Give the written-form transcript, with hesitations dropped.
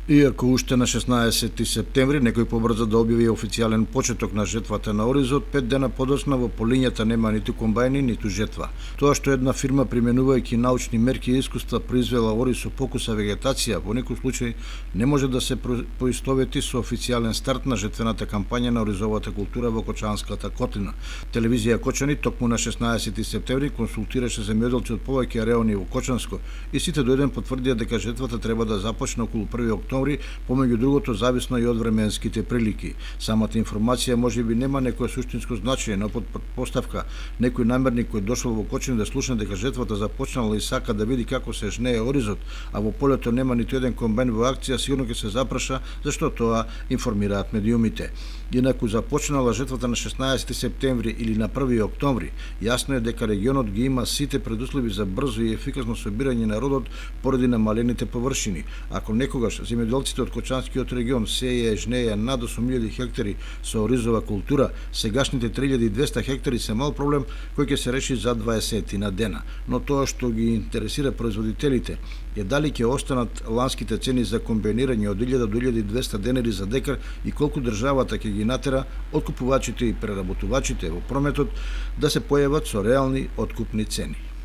Иако уште на 16 септември некој побрза да објави официјален почеток на жетвата на оризот, 5 дена подоцна во полињата нема ниту комбајни, ниту жетва. Тоа што една фирма применувајќи научни мерки и искуства произвела ориз со покуса вегетација, во некој случај не може да се поистовети со официјален старт на жетвената кампања на оризовата култура во Кочанската котлина. Телевизија Кочани токму на 16 септември консултираше земјоделци од повеќе реони во Кочанско и сите до еден потврдија дека жетвата треба да започне околу 1 октомври, помеѓу другото зависно и од временските прилики. Самата информација можеби нема некој суштинско значење, но под предпоставка некој намерник кој дошол во Кочани да слушне дека жетвата започнала и сака да види како се жнее оризот, а во полето нема ниту еден комбајн во акција, сигурно ќе се запраша зашто тоа информираат медиумите. Инаку започнала жетвата на 16 септември или на 1 октомври, јасно е дека регионот ги има сите предуслови за брзо и ефикасно собирање на родот поради намалените површини. Ако некогаш земјоделците од Кочанскиот регион сеја и жнеја над 8000 хектари со оризова култура, сегашните 3200 хектари се мал проблем кој ќе се реши за 20 на дена. Но тоа што ги интересира производителите е дали ќе останат ланските цени за комбинирање од 1000 до 1200 денари за декар и колку државата ќе ги натера откупувачите и преработувачите во прометот да се појават со реални откупни цени.